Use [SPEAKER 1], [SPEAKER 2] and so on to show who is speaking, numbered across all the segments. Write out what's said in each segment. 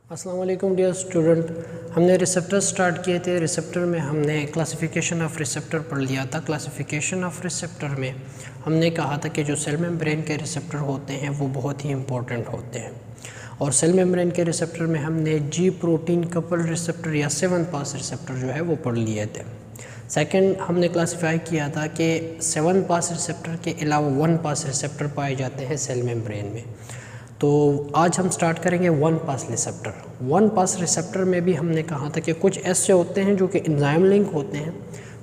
[SPEAKER 1] अस्सलाम वालेकुम dear student. हमने रिसेप्टर स्टार्ट किए थे। रिसेप्टर में हमने क्लासिफिकेशन ऑफ रिसेप्टर पढ़ लिया था। क्लासिफिकेशन ऑफ रिसेप्टर में हमने कहा था कि जो सेल मेम्ब्रेन के रिसेप्टर होते हैं वो बहुत ही इंपॉर्टेंट होते हैं, और सेल मेम्ब्रेन के रिसेप्टर में हमने जी प्रोटीन कपल रिसेप्टर या 7 पास रिसेप्टर जो है वो पढ़ लिए थे। सेकंड हमने क्लासिफाई किया था कि 7 पास रिसेप्टर के अलावा 1 पास रिसेप्टर पाए जाते हैं सेल मेम्ब्रेन में। तो आज हम स्टार्ट करेंगे 1 पास रिसेप्टर। 1 पास रिसेप्टर में भी हमने कहा था कि कुछ ऐसे होते हैं जो कि एंजाइम लिंक होते हैं,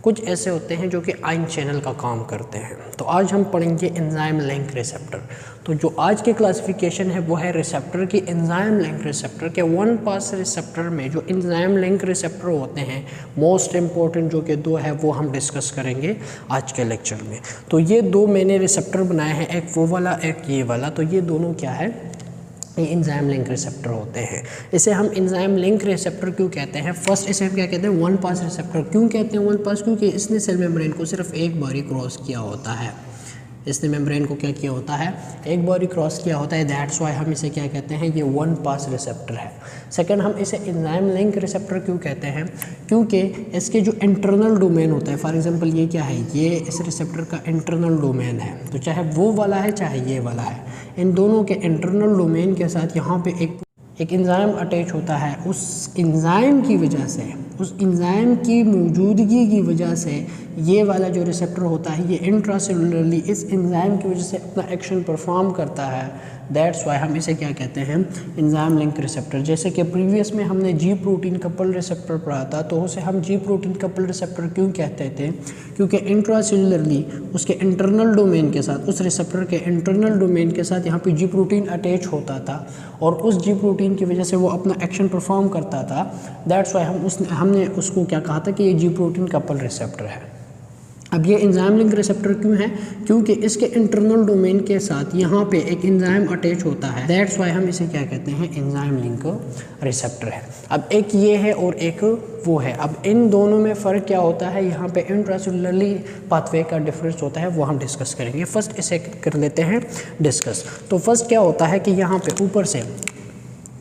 [SPEAKER 1] कुछ ऐसे होते हैं जो कि आयन चैनल का काम करते हैं। तो आज हम पढ़ेंगे एंजाइम लिंक रिसेप्टर। तो जो आज के क्लासिफिकेशन है वो है रिसेप्टर की एंजाइम लिंक रिसेप्टर के 1 पास रिसेप्टर में जो एंजाइम लिंक रिसेप्टर होते हैं मोस्ट इम्पॉर्टेंट जो कि 2 है वो हम डिस्कस करेंगे आज के लेक्चर में। तो ये 2 मैंने रिसेप्टर बनाए हैं, एक वो वाला एक ये वाला। तो ये दोनों क्या है, ये एंजाइम लिंक रिसेप्टर होते हैं। इसे हम एंजाइम लिंक रिसेप्टर क्यों कहते हैं? फर्स्ट इसे हम क्या कहते हैं, 1 पास रिसेप्टर। क्यों कहते हैं 1 पास? क्योंकि इसने सेल मेम्ब्रेन को सिर्फ एक बार ही क्रॉस किया होता है। इसने मेम्ब्रेन को क्या किया होता है, एक बार ही क्रॉस किया होता है। दैट्स वाई हम इसे क्या कहते हैं, ये 1 पास रिसेप्टर है। सेकंड हम इसे एंजाइम लिंक रिसेप्टर क्यों कहते हैं? क्योंकि इसके जो इंटरनल डोमेन होता है, फॉर एग्जांपल ये क्या है, ये इस रिसेप्टर का इंटरनल डोमेन है। तो चाहे वो वाला है चाहे ये वाला है, इन दोनों के इंटरनल डोमेन के साथ यहाँ पे एक एंजाइम अटैच होता है। उस एंजाइम की वजह से, उस एंजाइम की मौजूदगी की वजह से ये वाला जो रिसेप्टर होता है ये इंट्रासेलुलरली इस एंजाइम की वजह से अपना एक्शन परफॉर्म करता है। दैट्स वाई हम इसे क्या कहते हैं, एंजाइम लिंक रिसेप्टर। जैसे कि प्रीवियस में हमने जी प्रोटीन कपल रिसेप्टर पढ़ा था, तो उसे हम जी प्रोटीन कपल रिसेप्टर क्यों कहते थे? क्योंकि इंट्रासेलुलरली उसके इंटरनल डोमेन के साथ, उस रिसेप्टर के इंटरनल डोमेन के साथ यहाँ पे जी प्रोटीन अटैच होता था, और उस जी प्रोटीन की वजह से वो अपना एक्शन परफॉर्म करता था। दैट्स वाई हमने उसको क्या कहा था कि ये जी प्रोटीन कपल रिसेप्टर है। अब ये एंजाइम लिंक रिसेप्टर क्यों है? क्योंकि इसके इंटरनल डोमेन के साथ यहाँ पे एक एंजाइम अटैच होता है। दैट्स वाई हम इसे क्या कहते हैं, एंजाइम लिंक रिसेप्टर है। अब एक ये है और एक वो है। अब इन दोनों में फ़र्क क्या होता है, यहाँ पे इंट्रासेलुलरली पाथवे का डिफरेंस होता है, वो हम डिस्कस करेंगे। फर्स्ट इसे कर लेते हैं डिस्कस। तो फर्स्ट क्या होता है कि यहाँ पे ऊपर से,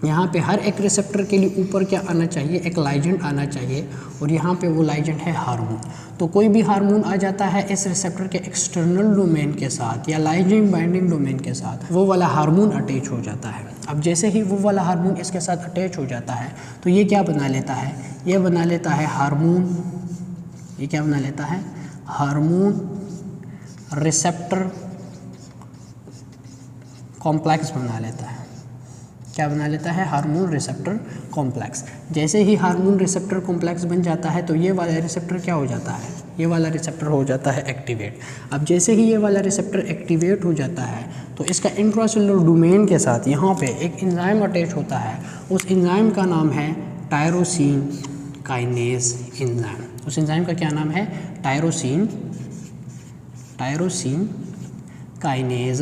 [SPEAKER 1] यहाँ पे हर एक रिसेप्टर के लिए ऊपर क्या आना चाहिए, एक लाइगेंड आना चाहिए, और यहाँ पे वो लाइगेंड है हार्मोन। तो कोई भी हार्मोन आ जाता है इस रिसेप्टर के एक्सटर्नल डोमेन के साथ या लाइगेंड बाइंडिंग डोमेन के साथ, वो वाला हार्मोन अटैच हो जाता है। अब जैसे ही वो वाला हार्मोन इसके साथ अटैच हो जाता है तो ये क्या बना लेता है, ये बना लेता है हार्मोन, ये क्या बना लेता है, हार्मोन रिसेप्टर कॉम्प्लेक्स बना लेता है। क्या बना लेता है, हार्मोन रिसेप्टर कॉम्प्लेक्स। जैसे ही हार्मोन रिसेप्टर कॉम्प्लेक्स बन जाता है तो ये वाला रिसेप्टर क्या हो जाता है, ये वाला रिसेप्टर हो जाता है एक्टिवेट। अब जैसे ही ये वाला रिसेप्टर एक्टिवेट हो जाता है तो इसका इंट्रासेलुलर डोमेन के साथ यहाँ पे एक एंजाइम अटैच होता है। उस एंजाइम का नाम है टायरोसिन काइनेज एंजाइम। उस एंजाइम का क्या नाम है, टायरोसिन काइनेज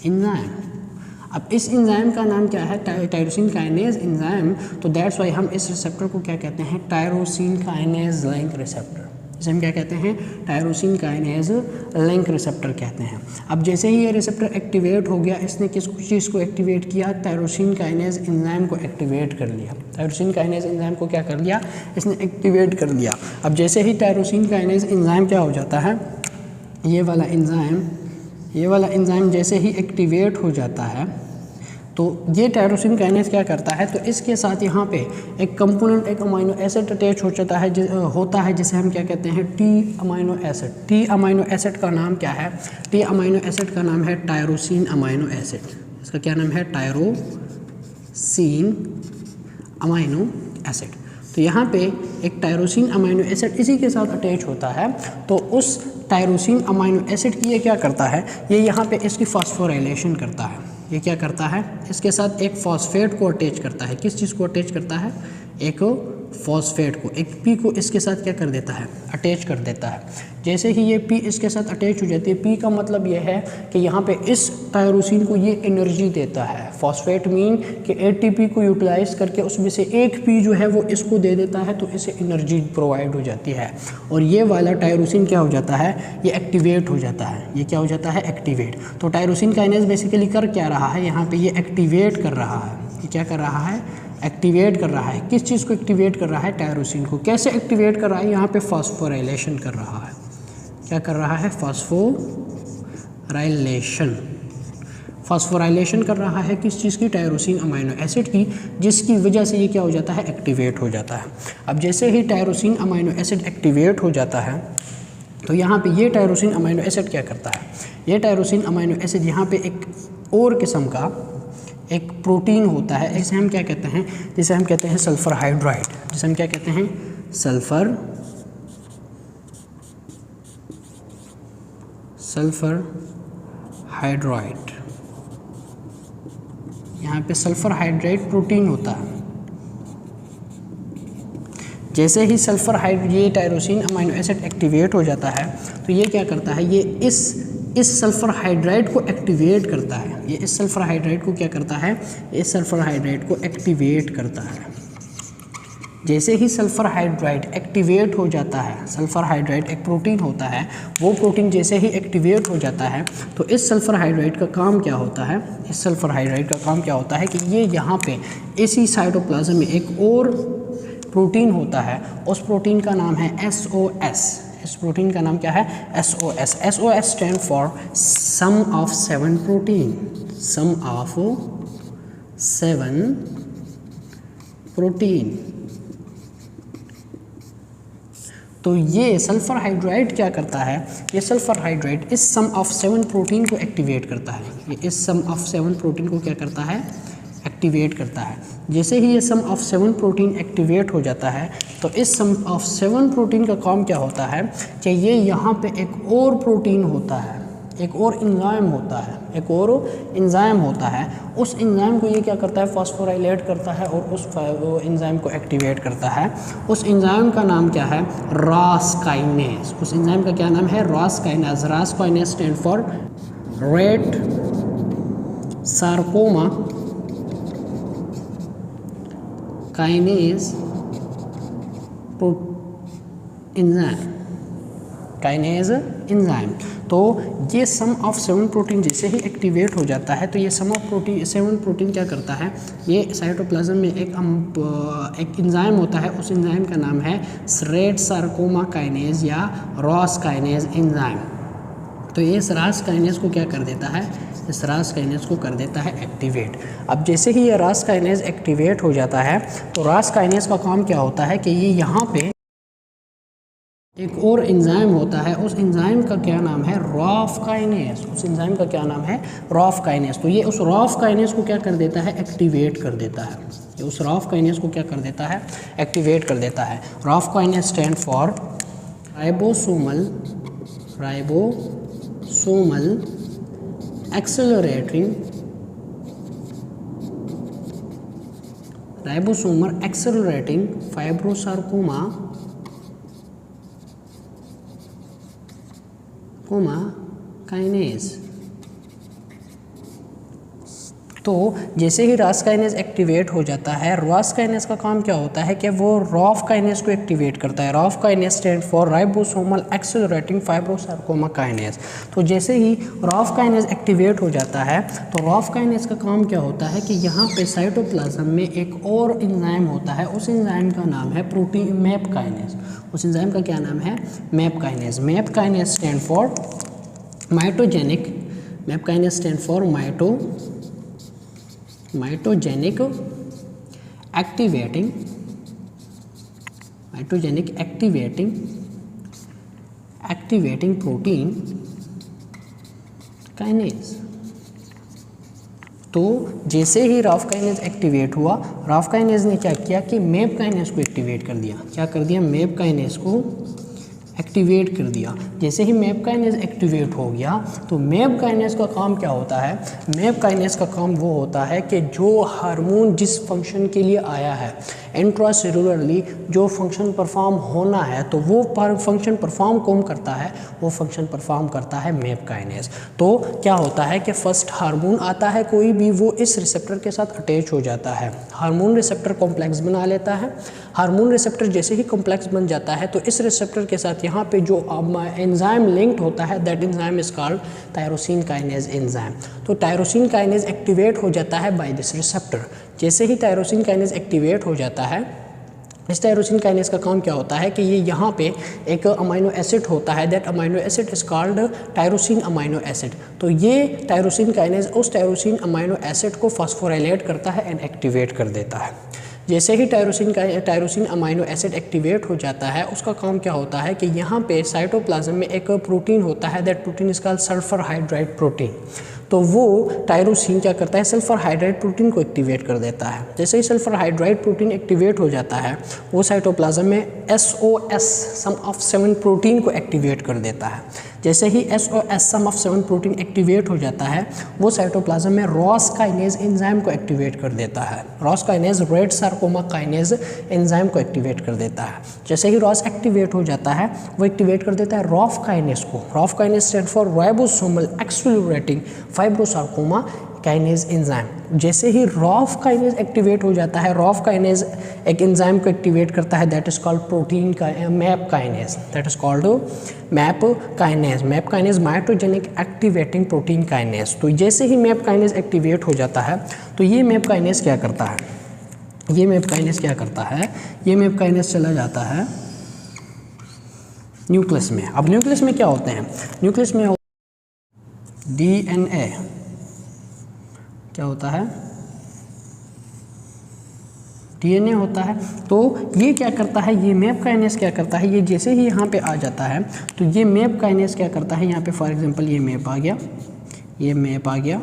[SPEAKER 1] एंजाइम। अब इस एंजाइम का नाम क्या है, टायरोसिन काइनेज एंजाइम। तो दैट्स वाई हम इस रिसेप्टर को क्या कहते हैं, टायरोसिन काइनेज लिंक रिसेप्टर। इसे हम क्या कहते हैं, टायरोसिन काइनेज लिंक रिसेप्टर कहते हैं। अब जैसे ही ये रिसेप्टर एक्टिवेट हो गया, इसने किस चीज़ को एक्टिवेट किया, टायरोसिन काइनेज एंजाइम को एक्टिवेट कर लिया। टायरोसिन काइनेज एंजाइम को क्या कर लिया, इसने एक्टिवेट कर लिया। अब जैसे ही टायरोसिन काइनेज एंजाइम क्या हो जाता है, ये वाला एंजाइम जैसे ही एक्टिवेट हो जाता है तो ये टायरोसिन काइनेज क्या करता है, तो इसके साथ यहाँ पे एक कंपोनेंट, एक अमाइनो एसिड अटैच हो जाता है, जिसे हम क्या कहते हैं, T amino acid. T amino acid का नाम क्या है, टी अमाइनो एसिड का नाम है टायरोसिन अमाइनो एसिड। इसका क्या नाम है, टायरोसिन अमाइनो एसिड। तो यहाँ पे एक टायरोसिन अमाइनो एसिड इसी के साथ अटैच होता है। तो उस टायरोसिन अमाइनो एसिड की ये क्या करता है, ये यहाँ पे इसकी फॉस्फोराइलेशन करता है। ये क्या करता है, इसके साथ एक फॉस्फेट को अटैच करता है। किस चीज़ को अटैच करता है, एक फॉस्फेट को, एक पी को इसके साथ क्या कर देता है, अटैच कर देता है। जैसे ही ये पी इसके साथ अटैच हो जाती है, पी का मतलब ये है कि यहाँ पे इस टायरोसिन को ये एनर्जी देता है। फॉस्फेट मीन कि एटीपी को यूटिलाइज करके उसमें से एक पी जो है वो इसको दे देता है, तो इसे एनर्जी प्रोवाइड हो जाती है। और ये वाला टायरोसिन क्या हो जाता है, ये एक्टिवेट हो जाता है। ये क्या हो जाता है, एक्टिवेट। तो टायरोसिन काइनेज बेसिकली कर क्या रहा है, यहाँ पे ये एक्टिवेट कर रहा है। ये क्या कर रहा है, एक्टिवेट कर रहा है। किस चीज़ को एक्टिवेट कर रहा है, टायरोसिन को। कैसे एक्टिवेट कर रहा है, यहाँ पे फॉस्फोराइलेशन कर रहा है। क्या कर रहा है, फॉस्फोराइलेशन। फॉस्फोराइलेशन कर रहा है किस चीज़ की, टायरोसिन अमाइनो एसिड की, जिसकी वजह से ये क्या हो जाता है, एक्टिवेट हो जाता है। अब जैसे ही टायरोसिन अमाइनो एसिड एक्टिवेट हो जाता है, तो यहाँ पे ये टायरोसिन अमाइनो एसिड क्या करता है, ये टायरोसिन अमाइनो एसिड यहाँ पे एक और किस्म का एक प्रोटीन होता है, जिसे हम क्या कहते हैं, जिसे हम कहते हैं सल्फर हाइड्राइड। जिसे हम क्या कहते हैं, सल्फर हाइड्राइड। यहाँ पे सल्फर हाइड्राइड प्रोटीन होता है। जैसे ही सल्फर ये टायरोसिन अमाइनो एसिड एक्टिवेट हो जाता है, तो ये क्या करता है, ये इस सल्फर हाइड्राइड को एक्टिवेट करता है। ये इस सल्फर हाइड्राइड को क्या करता है, इस सल्फर हाइड्राइड को एक्टिवेट करता है। जैसे ही सल्फर हाइड्राइड एक्टिवेट हो जाता है, सल्फर हाइड्राइड एक प्रोटीन होता है, वो प्रोटीन जैसे ही एक्टिवेट हो जाता है, तो इस सल्फर हाइड्राइड का काम क्या होता है, इस सल्फर हाइड्राइड का काम क्या होता है कि ये यहाँ पे इसी साइटोप्लाज्म में एक और प्रोटीन होता है। उस प्रोटीन का नाम है SOS। इस प्रोटीन का नाम क्या है, SOS। SOS stand for sum of 7 protein, sum of 7 protein. तो ये सल्फर हाइड्राइड क्या करता है, ये सल्फर हाइड्राइड इस सम ऑफ 7 प्रोटीन को एक्टिवेट करता है। ये इस सम ऑफ 7 प्रोटीन को क्या करता है, एक्टिवेट करता है। जैसे ही ये सम ऑफ 7 प्रोटीन एक्टिवेट हो जाता है, तो इस सम ऑफ 7 प्रोटीन का काम क्या होता है कि ये यहाँ पे एक और प्रोटीन होता है, एक और एंजाइम होता है, एक और एंजाइम होता है। उस एंजाइम को ये क्या करता है, फॉस्फोराइलेट करता है और उस एंजाइम को एक्टिवेट करता है। उस एंजाइम का नाम क्या है, रॉस काइनेज। उस एंजाइम का क्या नाम है, Ross kinase. Ross kinase stand for red sarcoma kinase enzyme, kinase enzyme. तो ये सम ऑफ 7 प्रोटीन जैसे ही एक्टिवेट हो जाता है, तो ये सम ऑफ 7 प्रोटीन क्या करता है, ये साइटोप्लाज्म में एक एंजाइम होता है। उस एंजाइम का नाम है रेड सार्कोमा काइनेज या रॉस काइनेज एंजाइम। तो ये इस रॉस काइनेज को क्या कर देता है, इस रॉस काइनेज को कर देता है एक्टिवेट। अब जैसे ही ये रॉस काइनेज एक्टिवेट हो जाता है, तो रॉस काइनेज का काम क्या होता है कि ये यहाँ पे एक और एंजाइम होता है। उस एंजाइम का क्या नाम है, रॉफ काइनेज। उस एंजाइम का क्या नाम है, रॉफ काइनेज। तो ये उस रॉफ काइनेज को क्या कर देता है, एक्टिवेट कर देता है। ये उस रॉफ काइनेज को क्या कर देता है, एक्टिवेट कर देता है। Raf kinase stand for ribosomal accelerating fibrosarcoma kinase. तो जैसे ही रॉस काइनेज एक्टिवेट हो जाता है, रॉस काइनेज का काम क्या होता है कि वो रॉफ काइनेज को एक्टिवेट करता है। Raf kinase stand for ribosomal accelerating fibrosarcoma kinase. तो जैसे ही रॉफ काइनेज एक्टिवेट हो जाता है, तो रॉफ काइनेज का काम क्या होता है कि यहाँ पे साइटोप्लाज्म में एक और एंजाइम होता है। उस एंजाइम का नाम है प्रोटीन मैप काइनेज। उस एंजाइम का क्या नाम है, MAP kinase. MAP kinase stand for mitogenic, MAP kinase stand for mitogenic activating protein kinase. तो जैसे ही रॉफ काइनेज एक्टिवेट हुआ, रॉफ काइनेज ने क्या किया कि मैप काइनेज को एक्टिवेट कर दिया। क्या कर दिया, मैप काइनेज को एक्टिवेट कर दिया। जैसे ही मैप काइनेज एक्टिवेट हो गया तो मैप काइनेज का काम क्या होता है, मैप काइनेज का काम वो होता है कि जो हार्मोन जिस फंक्शन के लिए आया है इंट्रासेलुलरली जो फंक्शन परफॉर्म होना है तो वो फंक्शन परफॉर्म कौन करता है, वो फंक्शन परफॉर्म करता है मैप काइनेज। तो क्या होता है कि फर्स्ट हार्मोन आता है कोई भी, वो इस रिसेप्टर के साथ अटैच हो जाता है, हार्मोन रिसेप्टर कॉम्प्लेक्स बना लेता है। हार्मोन रिसेप्टर जैसे ही कॉम्प्लेक्स बन जाता है तो इस रिसेप्टर के साथ यहाँ पे जो एंजाइम लिंक्ड होता है that enzyme is called tyrosine kinase enzyme. तो टायरोसिन काइनेज एक्टिवेट हो जाता है बाय दिस रिसेप्टर। जैसे ही टायरोसिन काइनेज एक्टिवेट हो जाता है, इस टायरोसिन काइनेज का काम क्या होता है कि ये यहाँ पे एक अमाइनो एसिड होता है, that amino acid is called tyrosine amino acid. तो ये टायरोसिन काइनेज उस टायरोसिन अमाइनो एसिड को फास्फोराइलेट करता है एंड एक्टिवेट कर देता है। जैसे ही टायरोसिन अमाइनो एसिड एक्टिवेट हो जाता है, उसका काम क्या होता है कि यहाँ पे साइटोप्लाज्म में एक प्रोटीन होता है, that protein is called sulphur hydride protein. तो वो टायरोसिन क्या करता है, सल्फर हाइड्राइड प्रोटीन को एक्टिवेट कर देता है। जैसे ही सल्फर हाइड्राइड प्रोटीन एक्टिवेट हो जाता है, वो साइटोप्लाज्म में SOS सम ऑफ 7 प्रोटीन को एक्टिवेट कर देता है। जैसे ही SOS sum of 7 protein activate हो जाता है, वो साइटोप्लाज्म में रॉस काइनेज एंजाइम को एक्टिवेट कर देता है। Ross kinase red sarcoma kinase enzyme को एक्टिवेट कर देता है। जैसे ही रॉस एक्टिवेट हो जाता है, वो एक्टिवेट कर देता है रॉफ काइनेज को। Raf kinase stand for ribosomal accelerating fibrosarcoma kinase enzyme. जैसे ही रॉफ काइनेज एक्टिवेट हो जाता है, रॉफ काइनेज एक एंजाइम को एक्टिवेट करता है, दैट इज कॉल्ड प्रोटीन का MAP kinase, that is called MAP kinase. MAP kinase mitogenic activating protein kinase. तो जैसे ही मैप काइनेज एक्टिवेट हो जाता है, तो ये मैप काइनेज क्या करता है, ये मैप काइनेज क्या करता है, ये मैप काइनेज चला जाता है न्यूक्लियस में। अब न्यूक्लियस में क्या होते हैं, न्यूक्लियस में DNA क्या होता है, DNA होता है। तो ये क्या करता है, ये मैप काइनेज क्या करता है, ये जैसे ही यहाँ पे आ जाता है तो ये मैप काइनेज क्या करता है, यहाँ पे फॉर एग्जांपल ये मैप आ गया, ये मैप आ गया,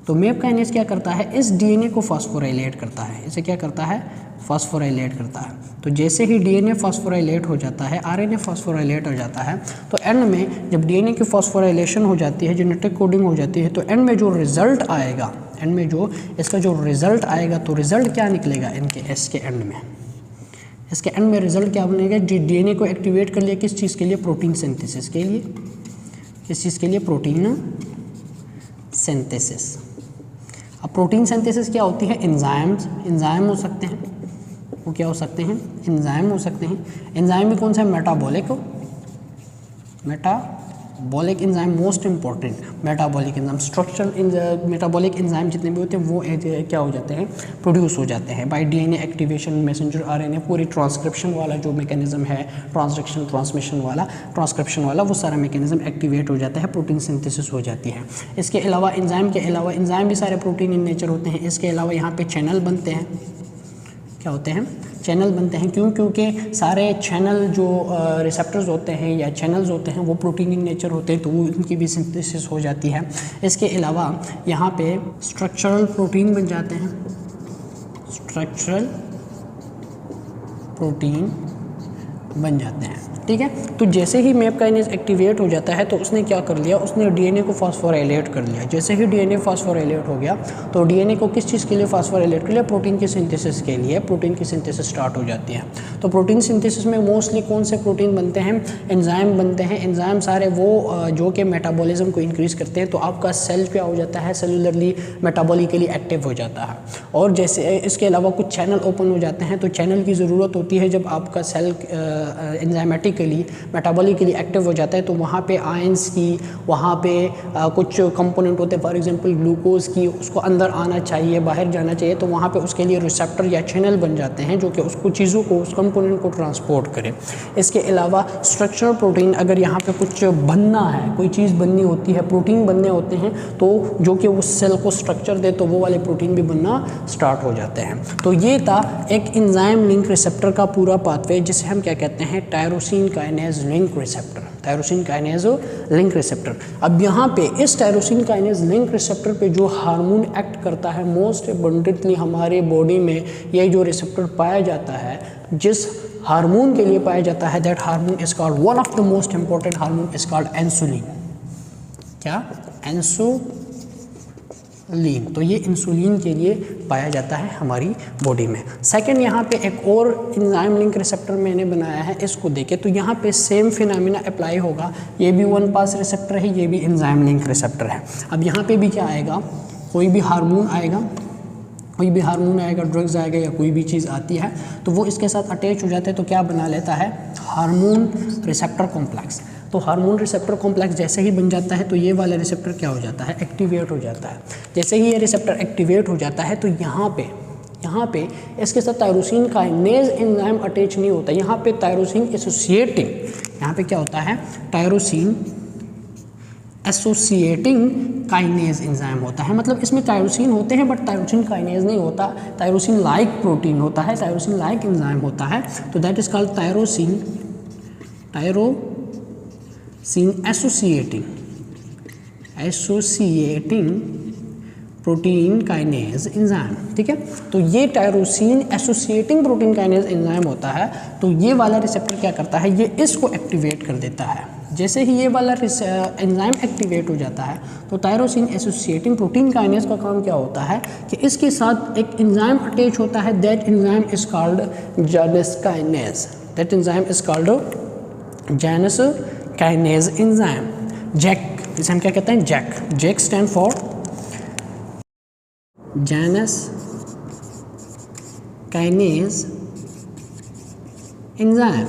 [SPEAKER 1] तो मैप काइनेज क्या करता है, इस DNA को फास्फोराइलेट करता है। इसे क्या करता है, फास्फोराइलेट करता है। तो जैसे ही DNA फास्फोराइलेट हो जाता है, RNA फास्फोराइलेट हो जाता है, तो एंड में जब DNA की फास्फोराइलेशन हो जाती है, जेनेटिक कोडिंग हो जाती है, तो एंड में जो रिजल्ट आएगा, एंड में जो इसका जो रिजल्ट आएगा, तो रिजल्ट क्या निकलेगा इनके इसके एंड में, इसके एंड में रिजल्ट क्या बनेगा, DNA को एक्टिवेट कर लिया किस चीज़ के लिए, प्रोटीन सिंथेसिस के लिए। किस चीज़ के लिए, प्रोटीन सिंथेसिस। अब प्रोटीन सिंथेसिस क्या होती है, एंजाइम्स, एंजाइम हो सकते हैं, वो क्या हो सकते हैं, एंजाइम हो सकते हैं। एंजाइम भी कौन सा है, metabolic, metabolic enzyme most important, metabolic enzyme structural metabolic enzyme जितने भी होते हैं वो क्या हो जाते हैं, प्रोड्यूस हो जाते हैं by DNA activation, messenger RNA, पूरी ट्रांसक्रिप्शन वाला जो मैकेनिज्म है, ट्रांसक्रिप्शन ट्रांसमिशन वाला, ट्रांसक्रिप्शन वाला, वो सारा मैकेनिज्म एक्टिवेट हो जाता है, प्रोटीन सिंथेसिस हो जाती है। इसके अलावा एंजाइम के अलावा, एंजाइम भी सारे प्रोटीन इन नेचर होते हैं। इसके अलावा यहाँ पे चैनल बनते हैं, क्या होते हैं, चैनल बनते हैं। क्यों, क्योंकि सारे चैनल जो रिसेप्टर्स होते हैं या चैनल्स होते हैं वो प्रोटीन इन नेचर होते हैं, तो वो उनकी भी सिंथेसिस हो जाती है। इसके अलावा यहाँ पे स्ट्रक्चरल प्रोटीन बन जाते हैं, स्ट्रक्चरल प्रोटीन बन जाते हैं, ठीक है। तो जैसे ही मैप काइनेज एक्टिवेट हो जाता है तो उसने क्या कर लिया, उसने DNA को फास्फोराइलेट कर लिया। जैसे ही DNA फास्फोराइलेट हो गया तो DNA को किस चीज़ के लिए फास्फोराइलेट कर लिया, प्रोटीन की सिंथेसिस के लिए। प्रोटीन की सिंथेसिस स्टार्ट हो जाती है। तो प्रोटीन सिंथेसिस में मोस्टली कौन से प्रोटीन बनते हैं, एंजाइम बनते हैं। एंजाइम सारे वो जो कि मेटाबॉलिज्म को इंक्रीज़ करते हैं। तो आपका सेल क्या हो जाता है, सेलुलरली मेटाबॉलिकली एक्टिव हो जाता है। और जैसे इसके अलावा कुछ चैनल ओपन हो जाते हैं, तो चैनल की ज़रूरत होती है जब आपका सेल एंजाइमेटिकली मेटाबॉलिकली एक्टिव हो जाता है। तो वहाँ पे आयंस की, वहाँ पे कुछ कंपोनेंट होते हैं, फॉर एग्जांपल ग्लूकोज की, उसको अंदर आना चाहिए, बाहर जाना चाहिए। तो वहाँ पे उसके लिए रिसेप्टर या चैनल बन जाते हैं जो कि उसको चीज़ों को, उस कंपोनेंट को ट्रांसपोर्ट करें। इसके अलावा स्ट्रक्चरल प्रोटीन, अगर यहाँ पे कुछ बनना है, कोई चीज़ बननी होती है, प्रोटीन बनने होते हैं, तो जो कि उस सेल को स्ट्रक्चर दे, तो वो वाले प्रोटीन भी बनना स्टार्ट हो जाते हैं। तो ये था एक एंजाइम लिंक रिसेप्टर का पूरा पाथवे, जिसे हम क्या कहते हैं, tyrosine kinase link receptor. Tyrosine kinase link receptor. अब यहाँ पे इस टायरोसिन काइनेज लिंक रिसेप्टर पे जो हार्मोन एक्ट करता है, मोस्ट अबंडेंटली हमारे बॉडी में ये जो रिसेप्टर पाया जाता है, जिस हार्मोन के लिए पाया जाता है, that hormone is called, one of the most important hormone is called insulin. क्या? इंसुलिन। तो ये इंसुलिन के लिए पाया जाता है हमारी बॉडी में। सेकंड, यहाँ पे एक और एंजाइम लिंक रिसेप्टर मैंने बनाया है, इसको देखें तो यहाँ पे सेम फिनोमेना अप्लाई होगा। ये भी वन पास रिसेप्टर है, ये भी एंजाइम लिंक रिसेप्टर है। अब यहाँ पे भी क्या आएगा, कोई भी हार्मोन आएगा, ड्रग्स आएगा या कोई भी चीज़ आती है तो वो इसके साथ अटैच हो जाते हैं, तो क्या बना लेता है, हार्मोन रिसेप्टर कॉम्प्लेक्स। तो हार्मोन रिसेप्टर कॉम्प्लेक्स जैसे ही बन जाता है तो ये वाला रिसेप्टर क्या हो जाता है, एक्टिवेट हो जाता है। जैसे ही ये रिसेप्टर एक्टिवेट हो जाता है तो यहाँ पे इसके साथ टायरोसिन काइनेज एंजाइम अटैच नहीं होता, यहाँ पे टायरोसिन एसोसिएटिंग, यहाँ पे क्या होता है, टायरोसिन एसोसिएटिंग काइनेज एंजाइम होता है। मतलब इसमें टायरोसिन होते हैं बट टायरोसिन काइनेज नहीं होता, टायरोसिन लाइक प्रोटीन होता है, टायरोसिन लाइक एंजाइम होता है। तो that is called tyrosine associating protein kinase enzyme. ठीक है, तो ये tyrosine associating protein kinase enzyme होता है। तो ये वाला रिसेप्टर क्या करता है, ये इसको एक्टिवेट कर देता है। जैसे ही ये वाला एंजाइम एक्टिवेट हो जाता है तो टायरोसिन एसोसिएटिंग प्रोटीन काइनेज का काम क्या होता है कि इसके साथ एक एंजाइम अटैच होता है, that enzyme is called Janus kinase. That enzyme is called Janus kinase enzyme, JAK, जिसे हम क्या कहते हैं, JAK stand for Janus kinase enzyme.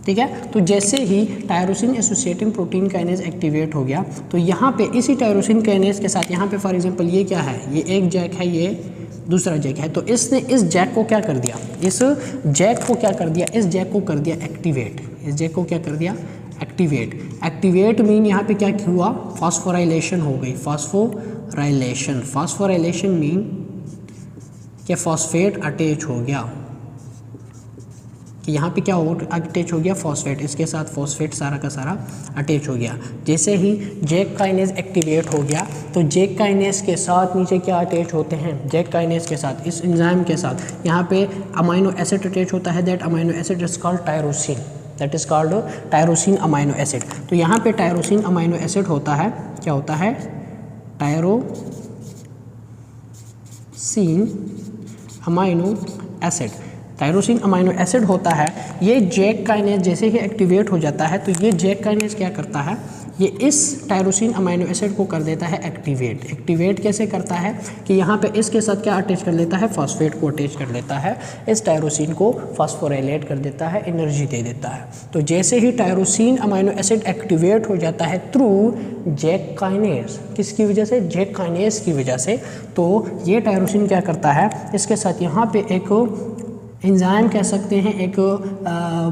[SPEAKER 1] ठीक है, तो जैसे ही tyrosine associating protein kinase activate हो गया तो यहाँ पे इसी टायरोसिन काइनेज के साथ, यहाँ पे फॉर एग्जांपल ये क्या है, ये एक जैक है, ये दूसरा जैक है, तो इसने इस जैक को क्या कर दिया, इस जैक को कर दिया एक्टिवेट। इस जैक को क्या कर दिया, एक्टिवेट मीन यहाँ पे क्या हुआ, फॉस्फोराइलेशन हो गई, फॉस्फोराइलेशन मीन कि फॉस्फेट अटैच हो गया, कि यहाँ पे क्या अटैच हो गया, फॉस्फेट, इसके साथ फॉस्फेट सारा का सारा अटैच हो गया। जैसे ही जैक काइनेज एक्टिवेट हो गया तो जैक काइनेज के साथ नीचे क्या अटैच होते हैं, जैक काइनेज के साथ इस एंजाइम के साथ यहाँ पे अमाइनो एसिड अटैच होता है, that amino acid is called tyrosine, that is called tyrosine amino acid. तो यहाँ पे टायरोसिन अमाइनो एसिड होता है, क्या होता है, tyrosine amino acid. Tyrosine amino acid होता है। ये जैक काइनेज जैसे ही एक्टिवेट हो जाता है तो ये जैक काइनेज क्या करता है, ये इस टायरोसिन अमाइनो एसिड को कर देता है एक्टिवेट कैसे करता है कि यहाँ पे इसके साथ क्या अटैच कर लेता है, फॉस्फेट को अटैच कर लेता है, इस टायरोसिन को फॉस्फोराइलेट कर देता है, एनर्जी दे देता है। तो जैसे ही टायरोसिन अमाइनो एसिड एक्टिवेट हो जाता है थ्रू जैक काइनेज, किसकी वजह से, जैक काइनेज की वजह से, तो ये टायरोसिन क्या करता है, इसके साथ यहाँ पे एक एंजाइम कह सकते हैं, एक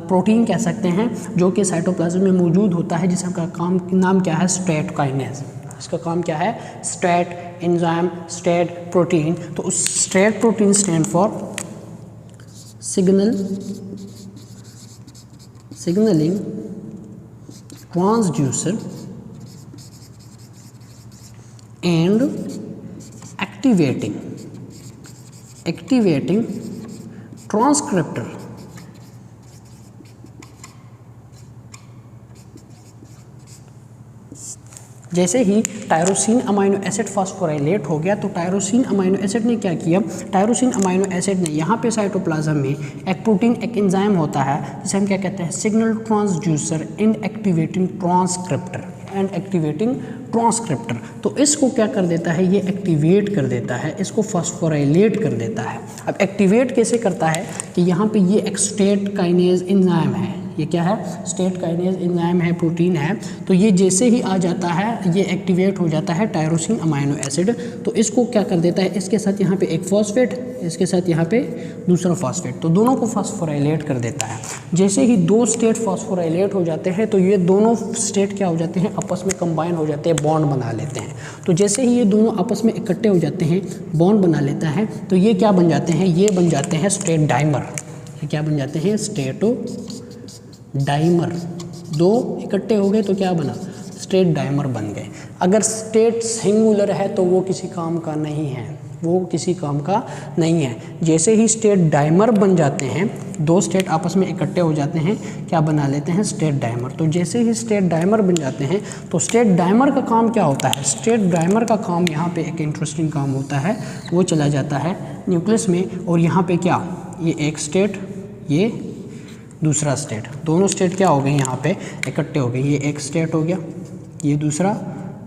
[SPEAKER 1] प्रोटीन कह सकते हैं जो कि साइटोप्लाज्म में मौजूद होता है, जिसका नाम क्या है, स्टेट काइनेज। इसका काम क्या है, स्टेट एंजाइम, स्टेट प्रोटीन। तो उस STAT protein stand for signalling transducer and activating transcriptor. जैसे ही टायरोसिन अमाइनो एसिड फॉस्फोराइलेट हो गया तो टायरोसिन अमाइनो एसिड ने क्या किया, टायरोसिन अमाइनो एसिड ने यहाँ पे साइटोप्लाज्म में एक प्रोटीन, एक एंजाइम होता है जिसे हम क्या कहते हैं, signal transducer and activating transcriptor. तो इसको क्या कर देता है, ये एक्टिवेट कर देता है, इसको फॉस्फोराइलेट कर देता है। अब एक्टिवेट कैसे करता है कि यहाँ पे ये एक स्टेट काइनेज एंजाइम है, ये क्या है, स्टेट काइनेज एंजाइम है, प्रोटीन है। तो ये जैसे ही आ जाता है, ये एक्टिवेट हो जाता है टायरोसिन अमाइनो एसिड, तो इसको क्या कर देता है, इसके साथ यहाँ पे एक फॉस्फेट, इसके साथ यहाँ पे दूसरा फॉस्फेट, तो दोनों को फॉस्फोराइलेट कर देता है। जैसे ही दो स्टेट फॉस्फोराइलेट हो जाते हैं तो ये दोनों स्टेट क्या हो जाते हैं, आपस में कंबाइन हो जाते हैं, बॉन्ड बना लेते हैं। तो जैसे ही ये दोनों आपस में इकट्ठे हो जाते हैं, बॉन्ड बना लेता है, तो ये क्या बन जाते हैं, ये बन जाते हैं स्टेट डाइमर। ये क्या बन जाते हैं, स्टेटो डाइमर। दो इकट्ठे हो गए तो क्या बना, स्टेट डाइमर बन गए। अगर स्टेट सिंगुलर है तो वो किसी काम का नहीं है, वो किसी काम का नहीं है। जैसे ही स्टेट डाइमर बन जाते हैं, दो स्टेट आपस में इकट्ठे हो जाते हैं, क्या बना लेते हैं, स्टेट डाइमर। तो जैसे ही स्टेट डाइमर बन जाते हैं तो स्टेट डाइमर का काम क्या होता है, स्टेट डाइमर का काम यहाँ पे एक इंटरेस्टिंग काम होता है, वो चला जाता है न्यूक्लियस में, और यहाँ पे क्या, ये एक स्टेट, ये दूसरा स्टेट, दोनों स्टेट क्या हो गए यहाँ पे इकट्ठे हो गए। ये एक स्टेट हो गया, ये दूसरा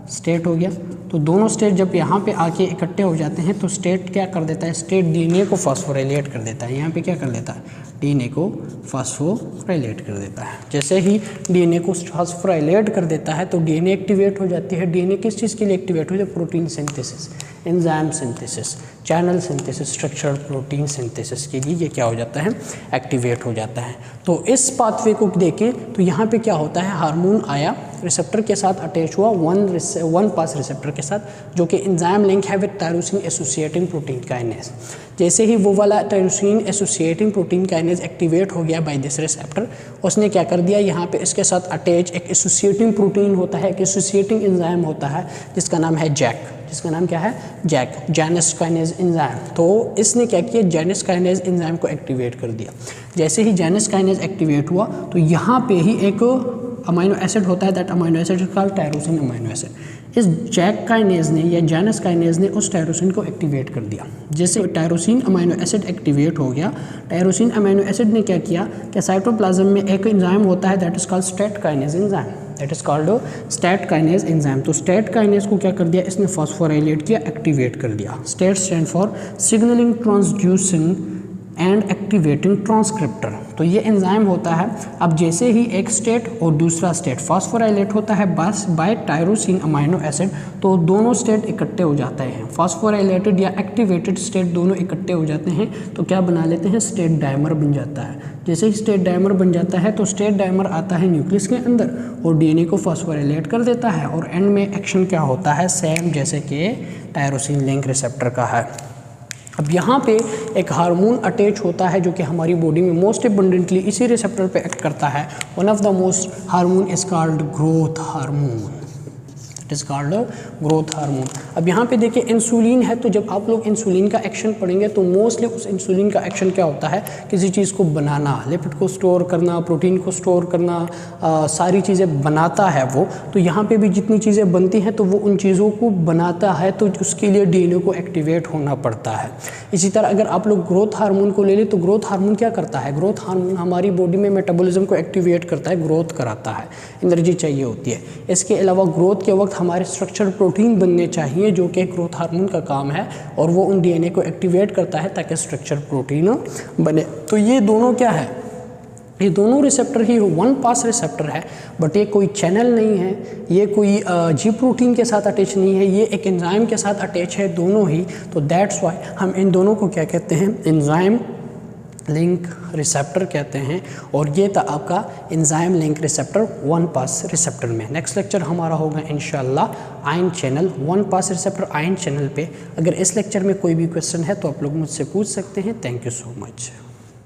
[SPEAKER 1] स्टेट हो गया। तो दोनों स्टेट जब यहाँ पे आके इकट्ठे हो जाते हैं तो स्टेट क्या कर देता है, स्टेट डीएनए को फॉस्फोराइलेट कर देता है। यहाँ पे क्या कर देता है, डीएनए को फॉस्फोराइलेट कर देता है। जैसे ही डीएनए को फॉस्फोराइलेट कर देता है तो डीएनए एक्टिवेट हो जाती है। डीएनए किस चीज़ के लिए एक्टिवेट हो जाती है, protein synthesis, enzyme synthesis, channel synthesis, structured protein synthesis के लिए ये क्या हो जाता है, एक्टिवेट हो जाता है। तो इस पाथवे को देखें तो यहाँ पे क्या होता है, हार्मोन आया, रिसेप्टर के साथ अटैच हुआ, वन पास रिसेप्टर के साथ, जो कि एंजाइम लिंक है with tyrosine associating protein kinase. जैसे ही वो वाला tyrosine associating protein kinase activate हो गया बाय दिस रिसेप्टर, उसने क्या कर दिया, यहाँ पे इसके साथ अटैच एक एसोसिएटिंग प्रोटीन होता है, एक एसोसिएटिंग एंजाइम होता है जिसका नाम है जैक, जिसका नाम क्या है, जैक, जैनस काइनेज एंजाइम। तो इसने क्या किया, जैनस काइनेज एंजाइम को एक्टिवेट कर दिया। जैसे ही जैनस काइनेज एक्टिवेट हुआ तो यहाँ पे ही एक अमाइनो एसिड होता है, that amino acid is called tyrosine amino acid. इस जैक काइनेज ने या जैनस काइनेज ने उस टायरोसिन को एक्टिवेट कर दिया। जैसे टायरोसिन अमाइनो एसिड एक्टिवेट हो गया, टायरोसिन अमाइनो एसिड ने क्या किया कि साइटोप्लाज्म में एक एंजाइम होता है that is called state kinase enzyme, that is called state kinase enzyme. तो स्टेट काइनेज को क्या कर दिया, इसने फॉस्फोराइलेट किया, एक्टिवेट कर दिया। STAT stand for signalling transducing and activating transcriptor. तो ये एंजाइम होता है। अब जैसे ही एक स्टेट और दूसरा स्टेट फॉस्फोराइलेट होता है बस बाय टायरोसिन अमाइनो एसिड, तो दोनों स्टेट इकट्ठे हो जाते हैं। फॉस्फोराइलेटेड या एक्टिवेटेड स्टेट दोनों इकट्ठे हो जाते हैं तो क्या बना लेते हैं, स्टेट डाइमर बन जाता है। जैसे ही स्टेट डाइमर बन जाता है तो स्टेट डाइमर आता है न्यूक्लियस के अंदर और डीएनए को फॉस्फोराइलेट कर देता है, और एंड में एक्शन क्या होता है, सेम जैसे कि टायरोसिन लिंक रिसेप्टर का है। अब यहाँ पे एक हार्मोन अटैच होता है जो कि हमारी बॉडी में मोस्ट एबंडेंटली इसी रिसेप्टर पे एक्ट करता है। One of the most hormone is called growth hormone, it is called growth hormone. अब यहाँ पे देखिए इंसुलिन है, तो जब आप लोग इंसुलिन का एक्शन पढ़ेंगे तो मोस्टली उस इंसुलिन का एक्शन क्या होता है, किसी चीज़ को बनाना, लिपिड को स्टोर करना, प्रोटीन को स्टोर करना, सारी चीज़ें बनाता है वो। तो यहाँ पे भी जितनी चीज़ें बनती हैं तो वो उन चीज़ों को बनाता है, तो उसके लिए डीएनए को एक्टिवेट होना पड़ता है। इसी तरह अगर आप लोग ग्रोथ हार्मोन को ले लें तो ग्रोथ हार्मोन क्या करता है, ग्रोथ हार्मोन हमारी बॉडी में मेटाबॉलिज्म को एक्टिवेट करता है, ग्रोथ कराता है, एनर्जी चाहिए होती है। इसके अलावा ग्रोथ के वक्त हमारे स्ट्रक्चर्ड प्रोटीन बनने चाहिए जो कि ग्रोथ हार्मोन का काम है, और वो उन डीएनए को एक्टिवेट करता है ताकि स्ट्रक्चर्ड प्रोटीन बने। तो ये दोनों क्या है, ये दोनों रिसेप्टर ही वन पास रिसेप्टर है, बट ये कोई चैनल नहीं है, ये कोई जी प्रोटीन के साथ अटैच नहीं है, ये एक एंजाइम के साथ अटैच है दोनों ही। तो दैट्स वाई हम इन दोनों को क्या कहते हैं, एंजाइम लिंक रिसेप्टर कहते हैं। और ये था आपका enzyme link receptor one pass receptor में। नेक्स्ट लेक्चर हमारा होगा इंशाल्लाह ion channel, one pass receptor ion channel पे। अगर इस लेक्चर में कोई भी क्वेश्चन है तो आप लोग मुझसे पूछ सकते हैं। Thank you so much.